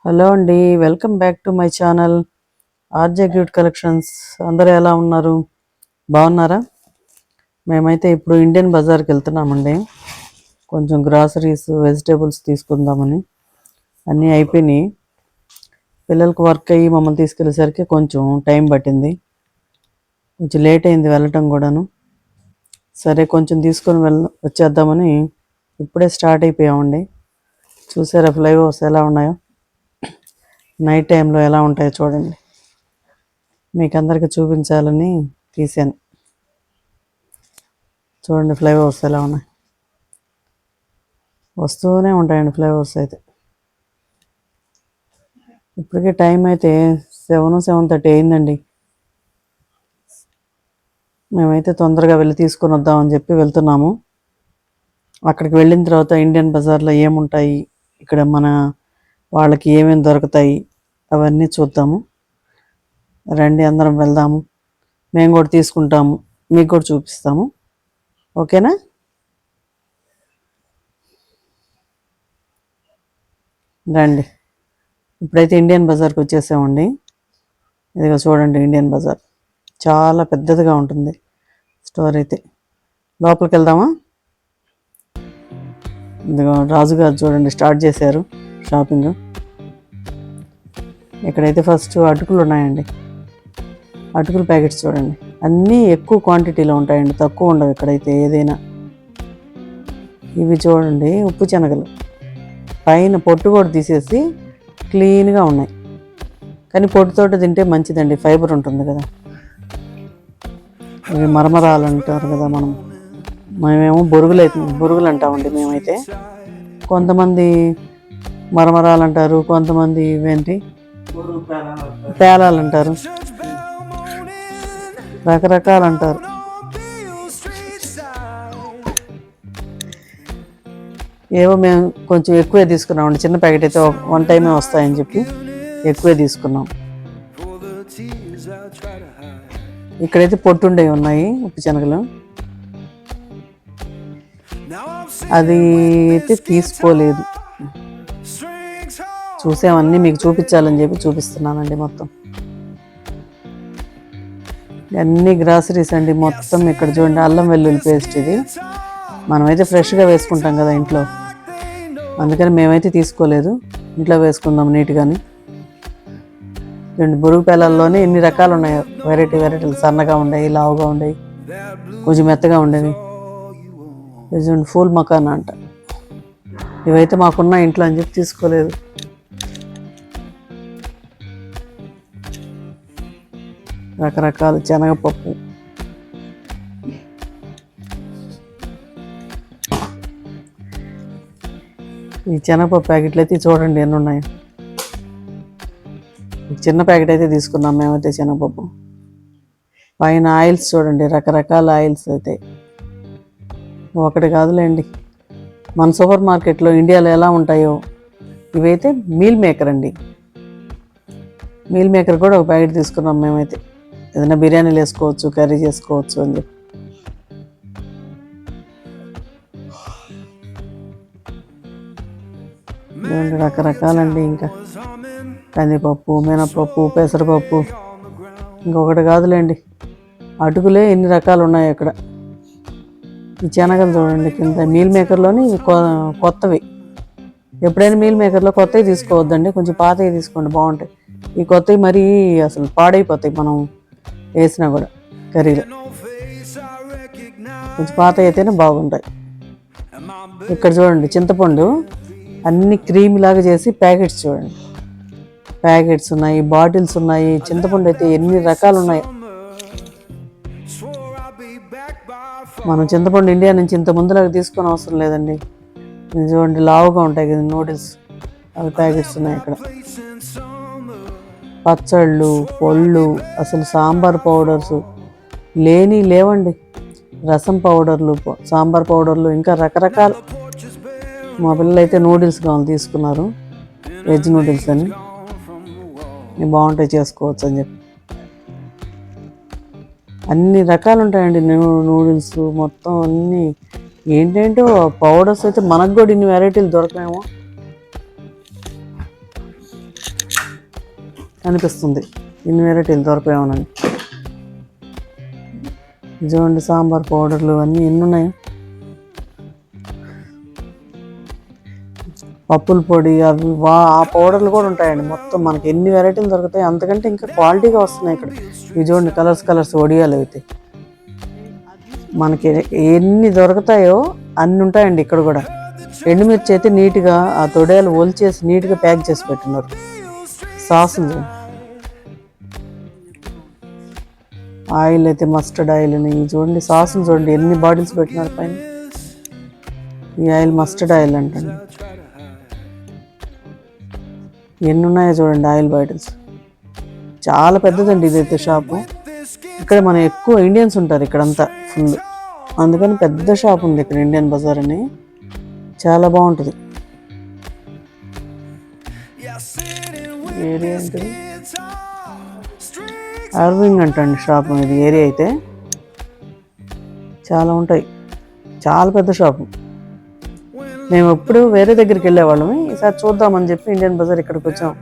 Hello అండి, welcome back to my channel RJ cute collections. అందరూ ఎలా ఉన్నారు? బాగున్నారా? మేమైతే ఇప్పుడు ఇండియన్ బజార్కి వెళ్తున్నామండి. కొంచెం గ్రాసరీస్, వెజిటేబుల్స్ తీసుకుందామని. అన్నీ అయిపోయినాయి. పిల్లలకు వర్క్ అయ్యి మమ్మల్ని తీసుకెళ్ళేసరికి కొంచెం టైం పట్టింది. కొంచెం లేట్ అయింది వెళ్ళటం కూడాను. సరే కొంచెం తీసుకొని వచ్చేద్దామని ఇప్పుడే స్టార్ట్ అయిపోయామండి. చూసారా ఫ్లైఓవర్స్ ఎలా ఉన్నాయో? నైట్ టైంలో ఎలా ఉంటాయో చూడండి. మీకు అందరికీ చూపించాలని తీసాను. చూడండి ఫ్లైఓవర్స్ ఎలా ఉన్నాయి. వస్తూనే ఉంటాయండి ఫ్లైఓవర్స్ అయితే. ఇప్పటికే టైం అయితే 7:30 అయిందండి. మేమైతే తొందరగా వెళ్ళి తీసుకొని వద్దామని చెప్పి వెళ్తున్నాము. అక్కడికి వెళ్ళిన తర్వాత ఇండియన్ బజార్లో ఏముంటాయి, ఇక్కడ మన వాళ్ళకి ఏమేమి దొరుకుతాయి అవన్నీ చూద్దాము. రండి అందరం వెళ్దాము. మేము కూడా తీసుకుంటాము, మీకు కూడా చూపిస్తాము. ఓకేనా? రండి. ఇప్పుడైతే ఇండియన్ బజార్కి వచ్చేసామండి. ఇదిగో చూడండి, ఇండియన్ బజార్ చాలా పెద్దదిగా ఉంటుంది స్టోర్ అయితే. లోపలికి వెళ్దామా? ఇదిగో రాజుగారు చూడండి స్టార్ట్ చేశారు షాపింగ్. ఇక్కడైతే ఫస్ట్ అటుకులు ఉన్నాయండి. అటుకుల ప్యాకెట్స్ చూడండి, అన్నీ ఎక్కువ క్వాంటిటీలో ఉంటాయండి, తక్కువ ఉండవు ఇక్కడైతే ఏదైనా. ఇవి చూడండి ఉప్పు శనగలు, పైన పొట్టు కూడా తీసేసి క్లీన్గా ఉన్నాయి. కానీ పొట్టుతోటి తింటే మంచిదండి, ఫైబర్ ఉంటుంది కదా. ఇవి మరమరాలు అంటారు కదా, మేమేమో బొరుగులు అంటామండి మేమైతే. కొంతమంది మరమరాలు అంటారు, కొంతమంది ఇవేంటి పేలాలు అంటారు, రకరకాలు అంటారు. ఏవో మేము కొంచెం ఎక్కువే తీసుకున్నామండి. చిన్న ప్యాకెట్ అయితే 1 టైమే వస్తాయని చెప్పి ఎక్కువే తీసుకున్నాం. ఇక్కడైతే పొట్టుండేవి ఉన్నాయి ఉప్పు శనగలు. అది అయితే తీసుకోలేదు, చూసామన్నీ మీకు చూపించాలని చెప్పి చూపిస్తున్నానండి. మొత్తం అన్ని గ్రాసరీస్ అండి మొత్తం. ఇక్కడ చూడండి అల్లం వెల్లుల్లి పేస్ట్. ఇది మనమైతే ఫ్రెష్గా వేసుకుంటాం కదా ఇంట్లో, అందుకని మేమైతే తీసుకోలేదు. ఇంట్లో వేసుకుందాం నీట్గాని. బురుగు పేలాల్లోనే ఎన్ని రకాలు ఉన్నాయో, వెరైటీలు. సన్నగా ఉండేవి, లావుగా ఉండేవి, కొంచెం మెత్తగా ఉండేవి. ఇది ఫూల్ మకానా అంట. ఇవైతే మాకున్న ఇంట్లో అని చెప్పి తీసుకోలేదు. రకరకాల శనగపప్పు, ఈ శనగపప్పు ప్యాకెట్లు అయితే చూడండి ఎన్ని ఉన్నాయి. చిన్న ప్యాకెట్ అయితే తీసుకున్నాం మేమైతే శనగపప్పు. పైన ఆయిల్స్ చూడండి, రకరకాల ఆయిల్స్ అయితే. ఒకటి కాదులేండి, మన సూపర్ మార్కెట్లో ఇండియాలో ఎలా ఉంటాయో ఇవైతే మీల్ మేకర్ అండి. మీల్ మేకర్ కూడా ఒక ప్యాకెట్ తీసుకున్నాం మేమైతే. ఏదైనా బిర్యానీలు వేసుకోవచ్చు, కర్రీ చేసుకోవచ్చు అని చెప్పి. రకరకాలండి. ఇంకా కందిపప్పు, మినపప్పు, పెసరపప్పు, ఇంకొకటి కాదులేండి, అటుకులే ఎన్ని రకాలు ఉన్నాయి అక్కడ. ఈ శనగలు చూడండి కింద. మీల్ మేకర్లోని కొత్తవి. ఎప్పుడైనా మీల్ మేకర్లో కొత్తవి తీసుకోవద్దండి, కొంచెం పాతవి తీసుకోండి, బాగుంటాయి. ఈ కొత్తవి మరీ అసలు పాడైపోతాయి మనం వేసినా కూడా కర్రీలో. కొంచెం పాతవి అయితేనే బాగుంటాయి. ఇక్కడ చూడండి చింతపండు అన్ని క్రీమ్ లాగా చేసి ప్యాకెట్స్ చూడండి. ప్యాకెట్స్ ఉన్నాయి, బాటిల్స్ ఉన్నాయి. చింతపండు అయితే ఎన్ని రకాలు ఉన్నాయి. మనం చింతపండు ఇండియా నుంచి ఇంత ముందులాగా తీసుకొని అవసరం లేదండి. ఇది చూడండి లావుగా ఉంటాయి కదా నూడిల్స్, అవి ప్యాకెట్స్ ఉన్నాయి ఇక్కడ. పచ్చళ్ళు, పొళ్ళు, అసలు సాంబార్ పౌడర్స్ లేవండి. రసం పౌడర్లు, సాంబార్ పౌడర్లు, ఇంకా రకరకాలు. మా పిల్లలు అయితే నూడిల్స్ కావాలి తీసుకున్నారు, వెజ్ నూడిల్స్ అని. బాగుంటాయి, చేసుకోవచ్చు అని చెప్పి. అన్ని రకాలు ఉంటాయండి నూడిల్స్ మొత్తం. అన్నీ ఏంటంటే పౌడర్స్ అయితే మనకు కూడా ఇన్ని వెరైటీలు దొరకమేమో. అనిపిస్తుంది, ఇన్ని వెరైటీలు దొరకవేమోనని. చూడండి సాంబార్ పౌడర్లు అన్నీ ఎన్ని ఉన్నాయి. పప్పుల పొడి అవి ఆ పౌడర్లు కూడా ఉంటాయండి. మొత్తం మనకి ఎన్ని వెరైటీలు దొరుకుతాయి, అంతకంటే ఇంకా క్వాలిటీగా వస్తున్నాయి ఇక్కడ. ఇవి చూడండి కలర్స్ వడియాలు అయితే మనకి ఎన్ని దొరుకుతాయో అన్ని ఉంటాయండి ఇక్కడ కూడా. ఎండుమిర్చి అయితే నీట్గా ఆ తొడియాలు ఒలిచేసి నీట్గా ప్యాక్ చేసి పెట్టున్నారు. సాసులు, ఆయిల్ అయితే మస్టర్డ్ ఆయిల్ అని చూడండి. సాసులు చూడండి ఎన్ని బాటిల్స్ పెట్టినారు పైన. ఈ ఆయిల్ మస్టర్డ్ ఆయిల్ అంటండి. ఎన్ని ఉన్నాయో చూడండి ఆయిల్ బాటిల్స్. చాలా పెద్దదండి ఇదైతే షాపు. ఇక్కడ మన ఎక్కువ ఇండియన్స్ ఉంటారు ఇక్కడంతా ఫుల్, అందుకని పెద్ద షాప్ ఉంది ఇక్కడ ఇండియన్ బజార్ అని. చాలా బాగుంటుంది. ఏరియా ఏంటిది? అర్వింగ్ అంటండి షాప్ ఇది. ఏరియా అయితే చాలా ఉంటాయి, చాలా పెద్ద షాపు. మేము ఎప్పుడు వేరే దగ్గరికి వెళ్ళేవాళ్ళము, ఈసారి చూద్దామని చెప్పి ఇండియన్ బజార్ ఇక్కడికి వచ్చాము.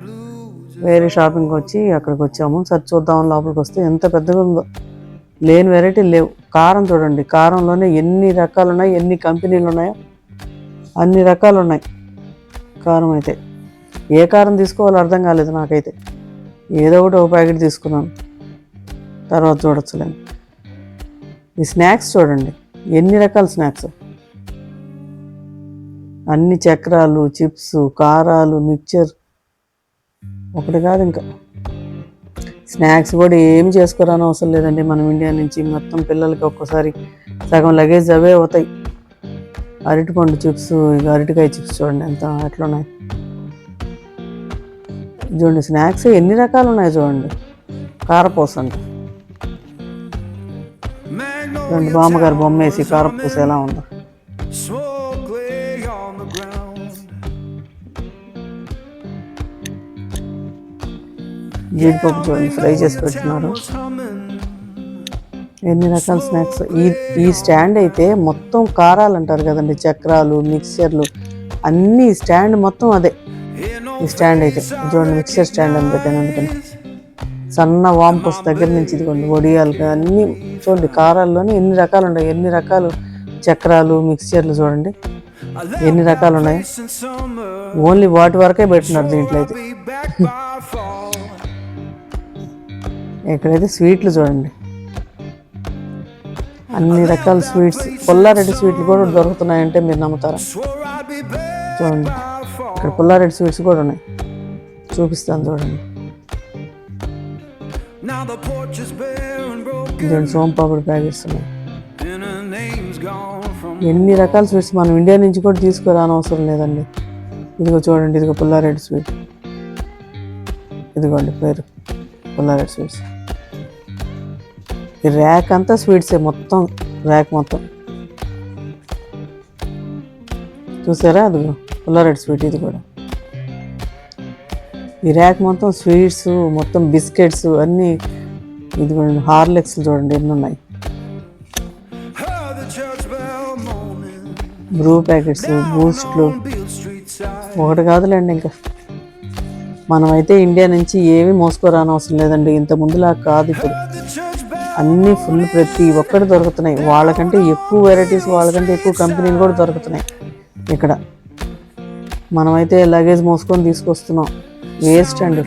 వేరే షాపింగ్కి వచ్చి అక్కడికి వచ్చాము. సరే చూద్దామని లోపలికి వస్తే ఎంత పెద్దగా ఉందో. లేని వెరైటీలు లేవు. కారం చూడండి, కారంలోనే ఎన్ని రకాలు ఉన్నాయి, ఎన్ని కంపెనీలు ఉన్నాయో అన్ని రకాలు ఉన్నాయి. కారం అయితే ఏ కారం తీసుకోవాలో అర్థం కాలేదు నాకైతే. ఏదో ఒకటి ఒక ప్యాకెట్ తీసుకున్నాను, తర్వాత చూడొచ్చులేండి. ఈ స్నాక్స్ చూడండి ఎన్ని రకాల స్నాక్స్, అన్ని చక్రాలు, చిప్స్, కారాలు, మిక్చర్, ఒకటి కాదు ఇంకా. స్నాక్స్ కూడా ఏమి చేసుకోరాని అవసరం లేదండి. మనం ఇండియా నుంచి మొత్తం పిల్లలకి ఒక్కసారి సగం లగేజ్ అవే అవుతాయి. అరటిపండు చిప్స్, ఇక అరటికాయ చిప్స్ చూడండి ఎంత ఎట్లున్నాయి. చూడండి స్నాక్స్ ఎన్ని రకాలు ఉన్నాయి చూడండి. కారపూస అంటే చూడండి, బామ్మగారు బొమ్మ వేసి కారపూస ఎలా ఉందో. జీడిపప్పు చూడండి ఫ్రై చేసి పెట్టున్నారు. ఎన్ని రకాల స్నాక్స్. ఈ స్టాండ్ అయితే మొత్తం కారాలు అంటారు కదండి, చక్రాలు, మిక్చర్లు అన్నీ. స్టాండ్ మొత్తం అదే. ఈ స్టాండ్ అయితే చూడండి మిక్చర్ స్టాండ్ అని పెట్టాను. అందుకని సన్న వాంపస్ దగ్గర నుంచి ఇదిగోండి వడియాలు అన్నీ చూడండి. కారాల్లోనే ఎన్ని రకాలు ఉన్నాయి, ఎన్ని రకాలు చక్రాలు, మిక్చర్లు చూడండి ఎన్ని రకాలు ఉన్నాయి. ఓన్లీ వాటి వరకే పెట్టినారు దీంట్లో అయితే. ఇక్కడైతే స్వీట్లు చూడండి, అన్ని రకాల స్వీట్స్. పుల్లారెడ్డి స్వీట్లు కూడా దొరుకుతున్నాయంటే మీరు నమ్ముతారా? చూడండి ఇక్కడ పుల్లారెడ్డి స్వీట్స్ కూడా ఉన్నాయి, చూపిస్తాను చూడండి. చూడండి సోంపాపిడి ప్యాకెట్స్ ఉన్నాయి. ఎన్ని రకాల స్వీట్స్ మనం ఇండియా నుంచి కూడా తీసుకురాని అవసరం లేదండి. ఇదిగో చూడండి, ఇదిగో పుల్లారెడ్డి స్వీట్, ఇదిగోండి పేరు పుల్లారెడ్డి స్వీట్స్. ఈ ర్యాక్ అంతా స్వీట్సే, మొత్తం ర్యాక్ మొత్తం చూసారా? అదిగో పుల్లారెడ్డి స్వీట్. ఇది కూడా ఈ ర్యాక్ మొత్తం స్వీట్స్, మొత్తం బిస్కెట్స్ అన్నీ. ఇదిగోండి హార్లిక్స్ చూడండి ఎన్ని ఉన్నాయి. బ్రూ ప్యాకెట్స్, బూస్ట్లు, ఒకటి కాదులేండి. ఇంకా మనమైతే ఇండియా నుంచి ఏమీ మోసుకోరాని అవసరం లేదండి. ఇంత ముందులా కాదు ఇప్పుడు. అన్నీ ఫుల్ ప్రతి ఒక్కటి దొరుకుతున్నాయి. వాళ్ళకంటే ఎక్కువ వెరైటీస్, వాళ్ళకంటే ఎక్కువ కంపెనీలు కూడా దొరుకుతున్నాయి ఇక్కడ. మనమైతే లగేజ్ మోసుకొని తీసుకొస్తున్నాం, వేస్ట్ అండి.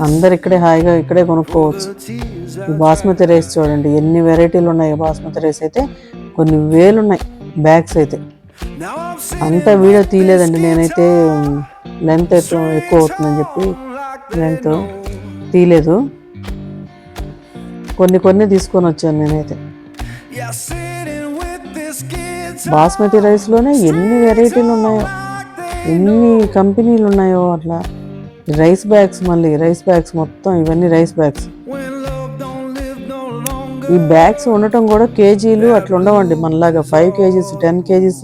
అందరు ఇక్కడే హాయిగా ఇక్కడే కొనుక్కోవచ్చు. ఈ బాస్మతి రైస్ చూడండి ఎన్ని వెరైటీలు ఉన్నాయి. బాస్మతి రైస్ అయితే కొన్ని వేలు ఉన్నాయి బ్యాగ్స్ అయితే. అంతా వీడియో తీయలేదండి నేనైతే, లెంత్ ఎక్కువ అవుతుందని చెప్పి లెంత్ తీయలేదు. కొన్ని తీసుకొని వచ్చాను నేనైతే. బాస్మతి రైస్లోనే ఎన్ని వెరైటీలు ఉన్నాయో, ఎన్ని కంపెనీలు ఉన్నాయో అట్లా. రైస్ బ్యాగ్స్, మళ్ళీ రైస్ బ్యాగ్స్ మొత్తం ఇవన్నీ రైస్ బ్యాగ్స్. ఈ బ్యాగ్స్ ఉండటం కూడా కేజీలు అట్లా ఉండవండి మనలాగా. 5 kgs 10 kgs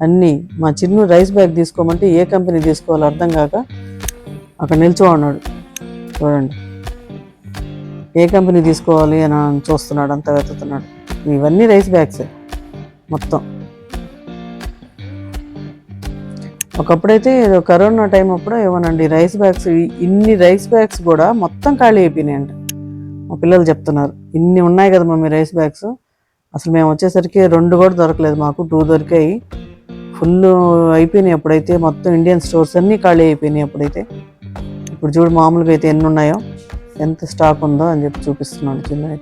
అన్నీ. మా చిన్ను రైస్ బ్యాగ్ తీసుకోమంటే ఏ కంపెనీ తీసుకోవాలో అర్థం కాక అక్కడ నిల్చో ఉన్నాడు చూడండి. ఏ కంపెనీ తీసుకోవాలి అని చూస్తున్నాడు, అంతా వెతుకుతున్నాడు. ఇవన్నీ రైస్ బ్యాగ్సే మొత్తం. ఒకప్పుడైతే ఏదో కరోనా టైం అప్పుడు ఏమోనండి రైస్ బ్యాగ్స్, ఇన్ని రైస్ బ్యాగ్స్ కూడా మొత్తం ఖాళీ అయిపోయినాయంట. మా పిల్లలు చెప్తున్నారు, ఇన్ని ఉన్నాయి కదా మమ్మీ రైస్ బ్యాగ్స్, అసలు మేము వచ్చేసరికి 2 కూడా దొరకలేదు, మాకు 2 దొరికాయి, ఫుల్ అయిపోయినాయి అప్పుడైతే, మొత్తం ఇండియన్ స్టోర్స్ అన్నీ ఖాళీ అయిపోయినాయి అప్పుడైతే. ఇప్పుడు చూడు మామూలుగా అయితే ఎన్ని ఉన్నాయో, ఎంత స్టాక్ ఉందో అని చెప్పి చూపిస్తున్నాడు చిన్న.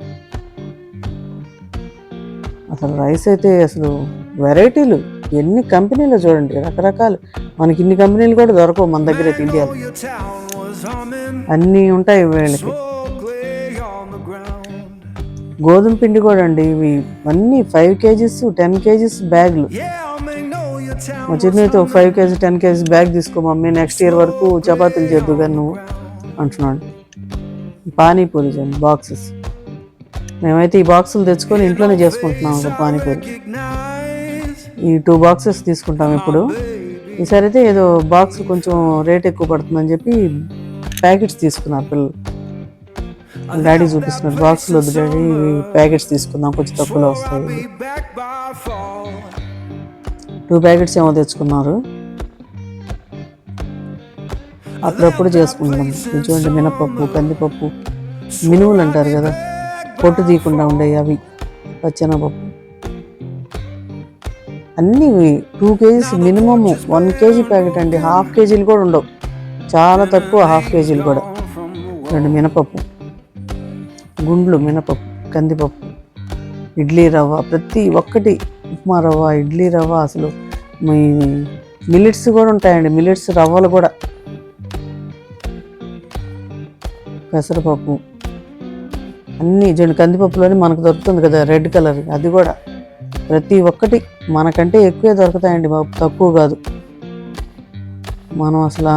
అసలు రైస్ అయితే అసలు వెరైటీలు ఎన్ని కంపెనీలు చూడండి, రకరకాలు. మనకి ఇన్ని కంపెనీలు కూడా దొరకవు మన దగ్గర అయితే ఇండియాలో, అన్నీ ఉంటాయి వీళ్ళకి. గోధుమ పిండి కూడా అండి, ఇవి అన్నీ 5 kgs 10 kgs బ్యాగులు. మా చిన్న అయితే ఒక 5 kg 10 kg బ్యాగ్ తీసుకో మమ్మీ, నెక్స్ట్ ఇయర్ వరకు చపాతీలు చేద్దు కానీ నువ్వు అంటున్నాడు. పానీపూరి చేయండి బాక్సెస్, మేమైతే ఈ బాక్సులు తెచ్చుకొని ఇంట్లోనే చేసుకుంటున్నాం ఒక పానీపూరి. ఈ 2 బాక్సెస్ తీసుకుంటాం ఇప్పుడు. ఈసారి అయితే ఏదో బాక్స్ కొంచెం రేట్ ఎక్కువ పడుతుందని చెప్పి ప్యాకెట్స్ తీసుకున్నారు పిల్లలు. డాడీ చూపిస్తున్నారు, బాక్సులు వద్దు డాడీ, ప్యాకెట్స్ తీసుకుందాం కొంచెం తక్కువలో వస్తాయి. 2 ప్యాకెట్స్ ఏమో తెచ్చుకున్నారు, అప్పుడప్పుడు చేసుకుంటాం. చూడండి మినపప్పు, కందిపప్పు, మినువులు అంటారు కదా, పొట్టు తీయకుండా ఉండేవి అవి, పచ్చెనపప్పు, అన్నీ 2 kgs మినిమమ్. 1 kg ప్యాకెట్ అండి, ½ kgలు కూడా ఉండవు, చాలా తక్కువ ½ kgలు కూడా. చూడండి మినపప్పు, గుండ్లు మినపప్పు, కందిపప్పు, ఇడ్లీ రవ్వ, ప్రతి ఒక్కటి, ఉప్మా రవ్వ, ఇడ్లీ రవ్వ, అసలు మిల్లెట్స్ కూడా ఉంటాయండి, మిల్లెట్స్ రవ్వలు కూడా, పెసరపప్పు, అన్నీ చూడండి. కందిపప్పులోనే మనకు దొరుకుతుంది కదా రెడ్ కలర్, అది కూడా ప్రతి ఒక్కటి మనకంటే ఎక్కువే దొరుకుతాయండి బాబు, తక్కువ కాదు. మనం అసలు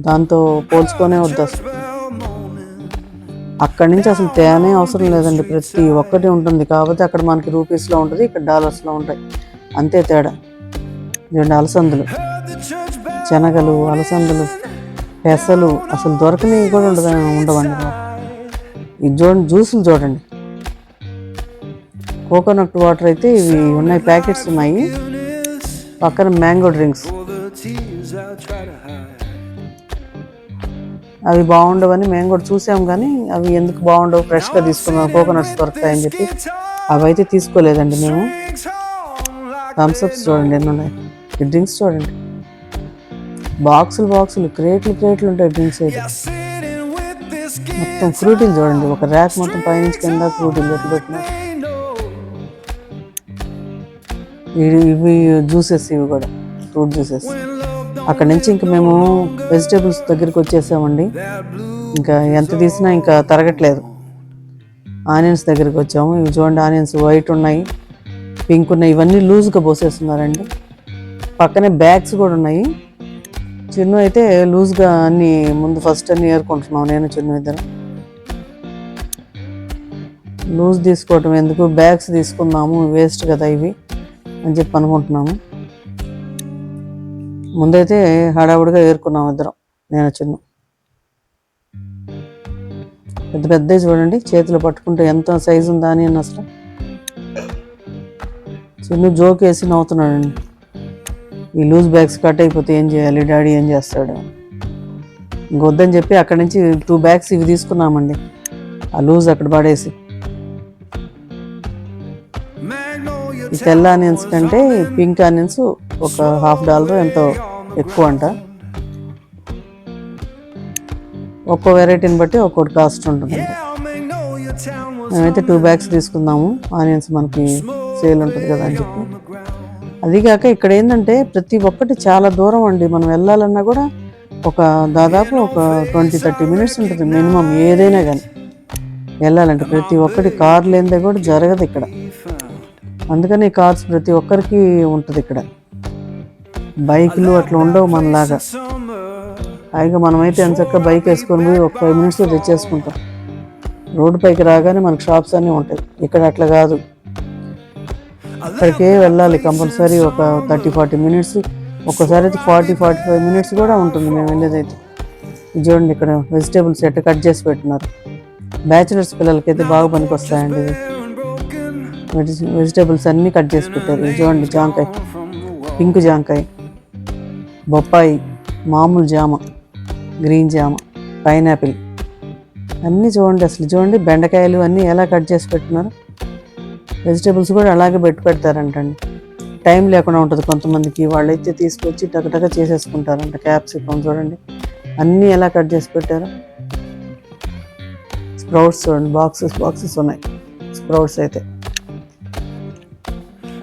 దాంతో పోల్చుకొనే వద్దు అసలు. అక్కడి నుంచి అసలు తేనే అవసరం లేదండి, ప్రతి ఒక్కటి ఉంటుంది. కాకపోతే అక్కడ మనకి రూపీస్లో ఉంటుంది, ఇక్కడ డాలర్స్లో ఉంటాయి, అంతే తేడా. చూడండి అలసందులు, శనగలు, అలసందులు, పెసలు, అసలు దొరకనివి కూడా ఉండవండి. ఇది చూడండి జ్యూసులు చూడండి, కోకోనట్ వాటర్ అయితే ఇవి ఉన్నాయి, ప్యాకెట్స్ ఉన్నాయి, పక్కన మ్యాంగో డ్రింక్స్, అవి బాగుండవని మేము కూడా చూసాం, కానీ అవి ఎందుకు బాగుండవు, ఫ్రెష్గా తీసుకున్నాం, కోకోనట్స్ దొరుకుతాయని చెప్పి అవి అయితే తీసుకోలేదండి మేము. థమ్స్అప్స్ చూడండి ఎన్ని ఉన్నాయి, ఈ డ్రింక్స్ చూడండి, బాక్సులు క్రేట్లు ఉంటాయి డ్రింక్స్ అయితే. మొత్తం ఫ్రూటీలు చూడండి, ఒక ర్యాక్ మొత్తం పైనుంచి కింద ఫ్రూటీలు ఎట్లా పెట్టినారు. ఇవి జ్యూసెస్, ఇవి కూడా ఫ్రూట్ జ్యూసెస్. అక్కడ నుంచి ఇంకా మేము వెజిటేబుల్స్ దగ్గరికి వచ్చేసామండి, ఇంకా ఎంత తీసినా ఇంకా తరగట్లేదు. ఆనియన్స్ దగ్గరికి వచ్చాము, ఇవి చూడండి ఆనియన్స్ వైట్ ఉన్నాయి, పింక్ ఉన్నాయి, ఇవన్నీ లూజ్గా పోసేస్తున్నారండి. పక్కనే బ్యాగ్స్ కూడా ఉన్నాయి. చిన్ను అయితే లూజ్గా అన్నీ ముందు ఫస్ట్ అన్నీ ఏరుకుంటున్నాం, నేను చిన్ను ఇద్దరు. లూజ్ తీసుకోవటం ఎందుకు, బ్యాగ్స్ తీసుకుందాము, వేస్ట్ కదా ఇవి అని చెప్పి అనుకుంటున్నాము. ముందైతే హడావుడిగా ఏరుకున్నాం ఇద్దరం, నేను చిన్ను. పెద్ద పెద్దవి చూడండి, చేతిలో పట్టుకుంటే ఎంత సైజు ఉందా అని అసలు. చిన్ను జోక్ వేసి నవ్వుతున్నాడండి, ఈ లూజ్ బ్యాగ్స్ కట్ అయిపోతే ఏం చేయాలి డాడీ, ఏం చేస్తాడు ఇంకొద్దని చెప్పి అక్కడి నుంచి 2 బ్యాగ్స్ ఇవి తీసుకున్నామండి, ఆ లూజ్ అక్కడ పడేసి. ఈ తెల్ల ఆనియన్స్ కంటే పింక్ ఆనియన్స్ ఒక $50 ఎంతో ఎక్కువ అంట. ఒక్కో వెరైటీని బట్టి ఒక్కొక్కటి కాస్ట్ ఉంటుంది. మేమైతే 2 బ్యాగ్స్ తీసుకుందాము, ఆనియన్స్ మనకి సేల్ ఉంటుంది కదా అని చెప్పి. అదిగాక ఇక్కడ ఏంటంటే ప్రతి ఒక్కటి చాలా దూరం అండి, మనం వెళ్ళాలన్నా కూడా దాదాపు ఒక 20-30 minutes ఉంటుంది మినిమం, ఏదైనా కానీ వెళ్ళాలంటే. ప్రతి ఒక్కటి కార్ లేనిదే కూడా జరగదు ఇక్కడ, అందుకని కార్స్ ప్రతి ఒక్కరికి ఉంటుంది ఇక్కడ. బైకులు అట్లా ఉండవు మనలాగా. పైగా మనమైతే ఎంచక్క బైక్ వేసుకొని పోయి ఒక 5 minutesలో తెచ్చేసుకుంటాం. రోడ్డు పైకి రాగానే మనకు షాప్స్ అన్నీ ఉంటాయి, ఇక్కడ అట్లా కాదు. అక్కడికే వెళ్ళాలి కంపల్సరీ, ఒక 30-40 minutes, ఒక్కసారి అయితే 40-45 minutes కూడా ఉంటుంది మేము వెళ్ళేదైతే. చూడండి ఇక్కడ వెజిటేబుల్స్ ఎట్లా కట్ చేసి పెట్టినారు, బ్యాచిలర్స్ పిల్లలకైతే బాగా పనికి వస్తాయండి ఇవి. వెజిటేబుల్స్ అన్నీ కట్ చేసి పెట్టారు. చూడండి జాంకాయ, పింక్ జాంకాయ, బొప్పాయి, మామూలు జామ, గ్రీన్ జామ, పైనాపిల్ అన్నీ చూడండి. అసలు చూడండి బెండకాయలు అన్నీ ఎలా కట్ చేసి పెట్టినారు. వెజిటేబుల్స్ కూడా అలాగే పెడతారంటండి. టైం లేకుండా ఉంటుంది కొంతమందికి, వాళ్ళైతే తీసుకొచ్చి టకటక చేసేసుకుంటారంట. క్యాప్సికమ్ చూడండి అన్నీ ఎలా కట్ చేసి పెట్టారు. స్ప్రౌట్స్ చూడండి, బాక్సెస్ ఉన్నాయి. స్ప్రౌట్స్ అయితే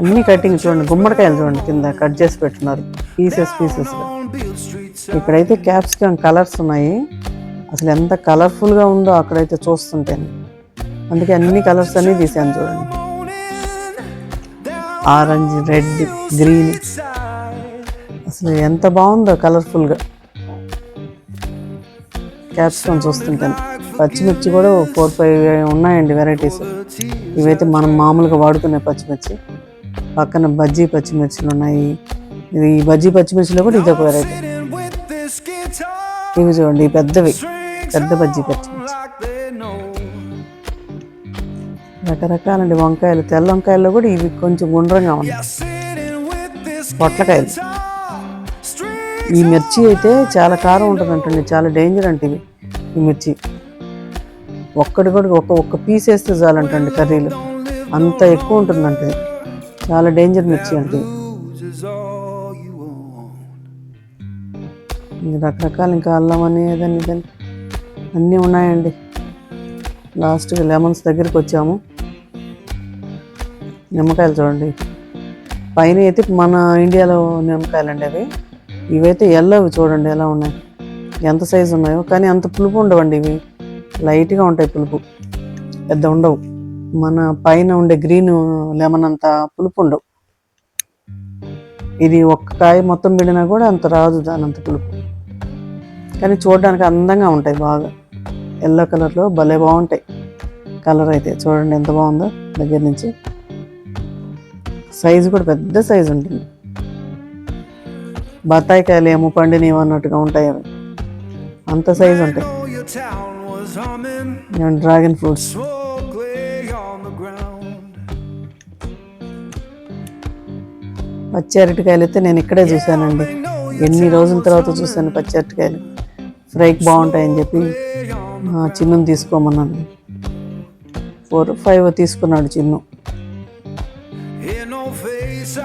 అన్నీ కటింగ్ చూడండి. గుమ్మడికాయలు చూడండి కింద కట్ చేసి పెట్టినారు పీసెస్గా. ఇక్కడైతే క్యాప్సికమ్ కలర్స్ ఉన్నాయి. అసలు ఎంత కలర్ఫుల్గా ఉందో అక్కడైతే చూస్తుంటాను. అందుకే అన్ని కలర్స్ అన్నీ తీసాను చూడండి. ఆరెంజ్, రెడ్, గ్రీన్ అసలు ఎంత బాగుందో కలర్ఫుల్గా. క్యాప్సికమ్ చూస్తుంటాను. పచ్చిమిర్చి కూడా 4-5 ఉన్నాయండి వెరైటీస్. ఇవైతే మనం మామూలుగా వాడుకునే పచ్చిమిర్చి. పక్కన బజ్జీ పచ్చిమిర్చిలు ఉన్నాయి. ఇది బజ్జీ పచ్చిమిర్చిలో కూడా ఇదొక వెరైటీ. ఇవి చూడండి పెద్ద బజ్జీ పచ్చిమిర్చి. రకరకాలండి వంకాయలు. తెల్ల వంకాయల్లో కూడా ఇవి కొంచెం గుండ్రంగా ఉన్నాయి. పొట్లకాయలు. ఈ మిర్చి అయితే చాలా కారం ఉంటుందంటండి, చాలా డేంజర్ అంటే ఇవి. ఈ మిర్చి ఒక్కటి కూడా ఒక్క పీస్ వేస్తే చాలంటండి కర్రీలు, అంత ఎక్కువ ఉంటుందంటే. చాలా డేంజర్ మిర్చి అంటే. రకరకాలు ఇంకా అల్లం అని ఏదని ఇదని అన్నీ ఉన్నాయండి. లాస్ట్గా లెమన్స్ దగ్గరికి వచ్చాము. నిమ్మకాయలు చూడండి. పైన అయితే మన ఇండియాలో నిమ్మకాయలు అండి అవి. ఇవైతే ఎల్లవి చూడండి ఎలా ఉన్నాయి, ఎంత సైజు ఉన్నాయో. కానీ అంత పులుపు ఉండవండి ఇవి, లైట్గా ఉంటాయి పులుపు, పెద్ద ఉండవు. మన పైన ఉండే గ్రీన్ లెమన్ అంత పులుపు ఉండవు. ఇది ఒక్క కాయ మొత్తం పిండినా కూడా అంత రాదు దాని అంత పులుపు. కానీ చూడడానికి అందంగా ఉంటాయి బాగా. ఎల్లో కలర్లో భలే బాగుంటాయి. కలర్ అయితే చూడండి ఎంత బాగుందో దగ్గర నుంచి. సైజు కూడా పెద్ద సైజు ఉంటుంది. బత్తాయికాయలు ఏమో పండినవి అన్నట్టుగా ఉంటాయి అవి, అంత సైజు ఉంటాయి. Dragon fruits. పచ్చి అరటికాయలు అయితే నేను ఇక్కడే చూశానండి. ఎన్ని రోజుల తర్వాత చూశాను పచ్చి అరటికాయలు. ఫ్రైకి బాగుంటాయని చెప్పి చిన్నుని తీసుకోమన్నాను. 4-5 తీసుకున్నాడు చిన్ను.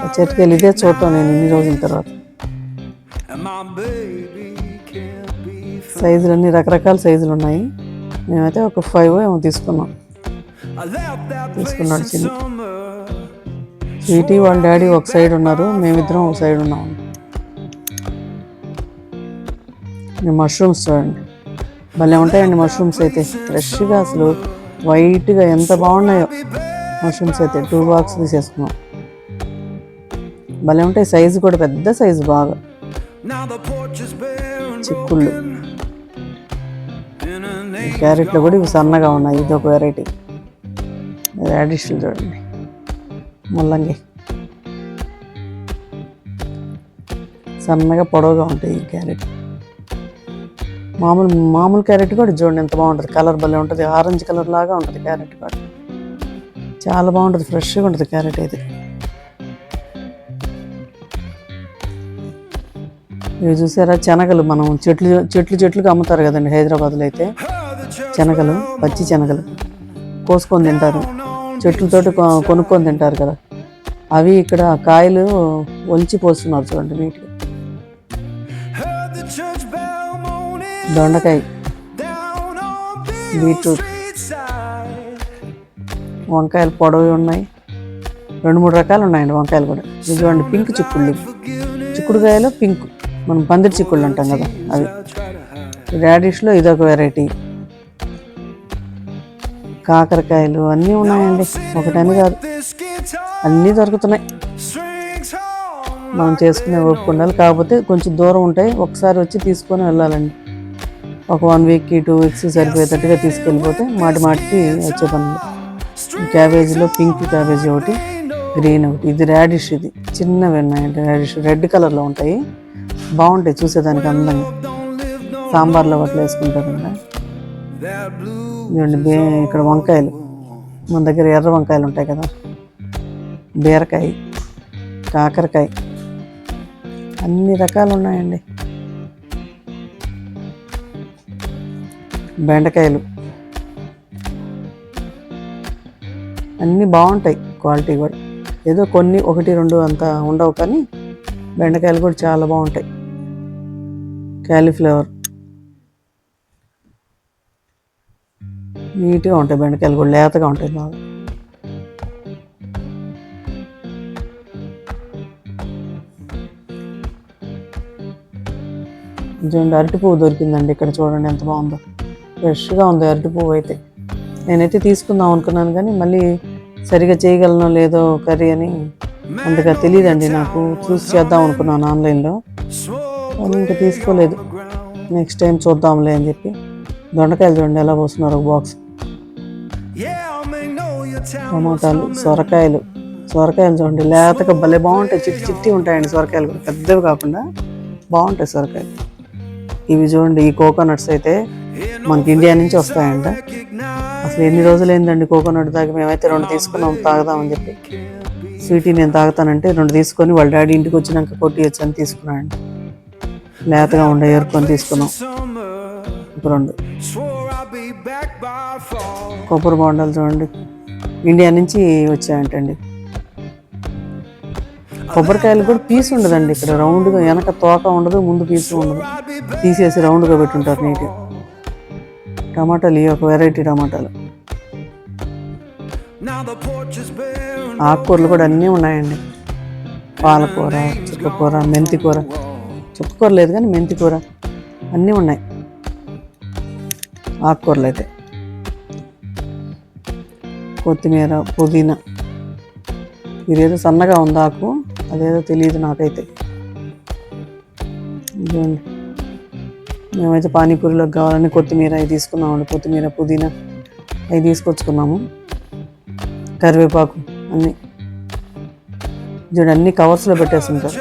పచ్చి అరటికాయలు ఇదే చూడటం నేను ఇన్ని రోజుల తర్వాత. సైజులు అన్నీ రకరకాల సైజులు ఉన్నాయి. మేమైతే ఒక 5 ఏమో తీసుకున్నాడు చిన్ను. స్వీటీ వాళ్ళ డాడీ ఒక సైడ్ ఉన్నారు, మేమిద్దరం ఒక సైడ్ ఉన్నాము. మష్రూమ్స్ చూడండి భలే ఉంటాయండి. మష్రూమ్స్ అయితే ఫ్రెష్గా అసలు వైట్గా ఎంత బాగున్నాయో మష్రూమ్స్ అయితే. 2 బాక్స్ తీసేసుకున్నాం. భలే ఉంటాయి. సైజు కూడా పెద్ద సైజు బాగా. చిక్కుళ్ళు. క్యారెట్లు కూడా ఇవి సన్నగా ఉన్నాయి. ఇది ఒక వెరైటీ. రాడిష్లు చూడండి, ముల్లంగి సన్నగా పొడవుగా ఉంటాయి. ఈ క్యారెట్ మామూలు క్యారెట్ కూడా చూడండి ఎంత బాగుంటుంది. కలర్ భలే ఉంటుంది, ఆరెంజ్ కలర్ లాగా ఉంటుంది క్యారెట్ కూడా. చాలా బాగుంటుంది, ఫ్రెష్గా ఉంటుంది క్యారెట్ అయితే. ఇవి చూసారా శనగలు. మనం చెట్లుగా అమ్ముతారు కదండి హైదరాబాద్లో అయితే. శనగలు, పచ్చి శనగలు కోసుకొని తింటారు, చెట్లతోటి కొనుక్కొని తింటారు కదా. అవి ఇక్కడ కాయలు ఒలిచి పోస్తున్నారు చూడండి నీట్గా. దొండకాయ, బీట్రూట్, వంకాయలు పొడవి ఉన్నాయి. 2-3 రకాలు ఉన్నాయండి వంకాయలు కూడా. ఇది చూడండి పింక్ చిక్కుడుకాయలు పింక్, మనం పందిరి చిక్కుళ్ళు అంటాం కదా అవి. రాడిష్లో ఇదొక వెరైటీ. కాకరకాయలు అన్నీ ఉన్నాయండి, ఒకటని కాదు, అన్నీ దొరుకుతున్నాయి. మనం చేసుకునే ఓపిక ఉండాలి. కాకపోతే కొంచెం దూరం ఉంటాయి, ఒకసారి వచ్చి తీసుకొని వెళ్ళాలండి. ఒక 1 వీక్కి 2 వీక్స్ సరిపోయేటట్టుగా తీసుకెళ్ళిపోతే మాటికి వచ్చే పనులు. క్యాబేజీలో పింక్ క్యాబేజీ ఒకటి, గ్రీన్ ఒకటి. ఇది రాడిష్, ఇది చిన్నవి ఉన్నాయండి రాడిష్, రెడ్ కలర్లో ఉంటాయి, బాగుంటాయి చూసేదానికి అందంగా. సాంబార్లో అట్లా వేసుకుంటారు కదా. ఇవ్వండి ఇక్కడ వంకాయలు, మన దగ్గర ఎర్ర వంకాయలు ఉంటాయి కదా. బీరకాయ, కాకరకాయ అన్ని రకాలు ఉన్నాయండి. బెండకాయలు అన్నీ బాగుంటాయి, క్వాలిటీ కూడా. ఏదో కొన్ని 1-2 అంత ఉండవు, కానీ బెండకాయలు కూడా చాలా బాగుంటాయి. క్యాలీఫ్లవర్ నీట్గా ఉంటాయి, బెండకాయలు కూడా లేతగా ఉంటాయి బాగా. చూడండి, అరటి పువ్వు దొరికిందండి ఇక్కడ. చూడండి ఎంత బాగుందో, ఫ్రెష్గా ఉంది అరటి పువ్వు అయితే. నేనైతే తీసుకుందాం అనుకున్నాను, కానీ మళ్ళీ సరిగా చేయగలనో లేదో కర్రీ అని అంతగా తెలియదండి నాకు. చూసి చేద్దాం అనుకున్నాను ఆన్లైన్లో, కానీ ఇంకా తీసుకోలేదు. నెక్స్ట్ టైం చూద్దాంలే అని చెప్పి. దొండకాయలు చూడండి ఎలా పోస్తున్నారు, ఒక బాక్స్. టమాటాలు, సొరకాయలు చూడండి లేతగా భలే బాగుంటాయి, చిట్టి ఉంటాయండి సొరకాయలు కూడా, పెద్దవి కాకుండా బాగుంటాయి సొరకాయలు. ఇవి చూడండి, ఈ కోకోనట్స్ అయితే మనకి ఇండియా నుంచి వస్తాయంట. అసలు ఎన్ని రోజులు అయిందండి కోకోనట్ తాగి. మేమైతే 2 తీసుకున్నాం తాగుదామని చెప్పి. స్వీటీ నేను తాగుతానంటే 2 తీసుకొని వాళ్ళ డాడీ ఇంటికి వచ్చినాక కొట్టి వచ్చని తీసుకున్నానండి. లేతగా ఉండే ఏరుకొని తీసుకున్నాం. ఒక 2 కొబ్బరి బొండాలు చూడండి, ఇండియా నుంచి వచ్చాయంటండి. కొబ్బరికాయలు కూడా పీసు ఉండదండి ఇక్కడ, రౌండ్గా వెనక తోక ఉండదు, ముందు పీసు ఉండదు, తీసేసి రౌండ్గా పెట్టుంటారు నీట్గా. టమాటాలు ఈ ఒక వెరైటీ టమాటాలు. ఆకుకూరలు కూడా అన్నీ ఉన్నాయండి. పాలకూర, చుక్కకూర, మెంతికూర. చుక్కకూర లేదు కానీ మెంతికూర అన్నీ ఉన్నాయి. ఆకుకూరలు అయితే కొత్తిమీర, పుదీనా. ఇదేదో సన్నగా ఉంది ఆకు, అదేదో తెలియదు నాకైతే. ఇదిగోండి, మేమైతే పానీపూరిలోకి కావాలని కొత్తిమీర అవి తీసుకున్నామండి. కొత్తిమీర, పుదీనా అవి తీసుకొచ్చుకున్నాము. కరివేపాకు అన్నీ చూడండి, అన్ని కవర్స్లో పెట్టేస్తుంటారు.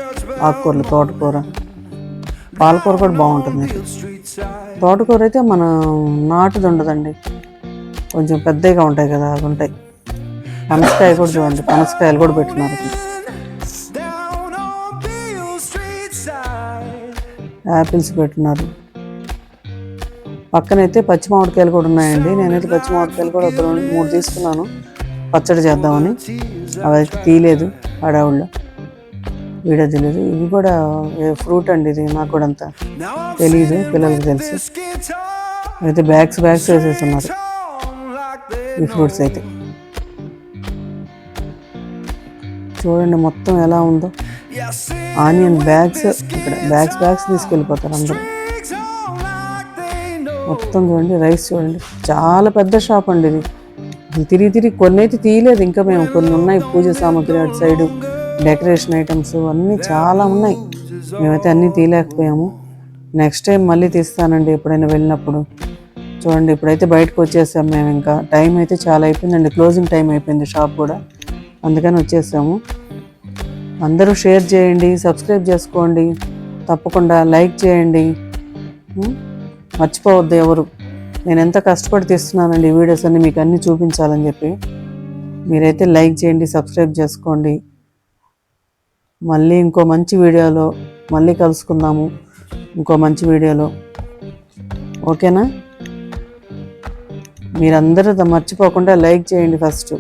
ఆకుకూరలు, తోటకూర, పాలకూర కూడా బాగుంటుంది. తోటకూర అయితే మన నాటుది ఉండదండి, కొంచెం పెద్దగా ఉంటాయి కదా, అవి ఉంటాయి. పనసకాయ కూడా చూడండి, పనసకాయలు కూడా పెట్టినారు. యాపిల్స్ పెట్టినారు. పక్కనైతే పచ్చి మామిడికాయలు కూడా ఉన్నాయండి. నేనైతే పచ్చి మామిడికాయలు కూడా ఒక 2-3 తీసుకున్నాను పచ్చడి చేద్దామని. అవి అయితే తీయలేదు హడావుల్లో, వీడియో తెలియదు. ఇవి కూడా ఫ్రూట్ అండి, ఇది నాకు కూడా అంత తెలీదు, పిల్లలకి తెలుసు. అయితే బ్యాగ్స్ వేసేస్తున్నారు ఈ ఫ్రూట్స్ అయితే. చూడండి మొత్తం ఎలా ఉందో. ఆనియన్ బ్యాగ్స్, ఇక్కడ బ్యాగ్స్ తీసుకెళ్ళిపోతారు అందరూ. మొత్తం చూడండి, రైస్ చూడండి, చాలా పెద్ద షాప్ అండి ఇది. తిరిగి కొన్ని అయితే తీయలేదు ఇంకా, మేము కొన్ని ఉన్నాయి. పూజ సామాగ్రి అటు సైడు, డెకరేషన్ ఐటమ్స్ అన్నీ చాలా ఉన్నాయి. మేమైతే అన్నీ తీయలేకపోయాము. నెక్స్ట్ టైం మళ్ళీ తీస్తానండి ఎప్పుడైనా వెళ్ళినప్పుడు. చూడండి, ఇప్పుడైతే బయటకు వచ్చేసాము మేము. ఇంకా టైం అయితే చాలా అయిపోయిందండి, క్లోజింగ్ టైం అయిపోయింది షాప్ కూడా, అందుకని వచ్చేసాము. అందరూ షేర్ చేయండి, సబ్స్క్రైబ్ చేసుకోండి, తప్పకుండా లైక్ చేయండి, మర్చిపోవద్దు ఎవరు. నేను ఎంత కష్టపడి తీస్తున్నానండి ఈ వీడియోస్ అన్ని మీకు అన్నీ చూపించాలని చెప్పి. మీరైతే లైక్ చేయండి, సబ్స్క్రైబ్ చేసుకోండి. మళ్ళీ ఇంకో మంచి వీడియోలో మళ్ళీ కలుసుకుందాము, ఇంకో మంచి వీడియోలో. ఓకేనా? మీరందరూ మర్చిపోకుండా లైక్ చేయండి ఫస్ట్.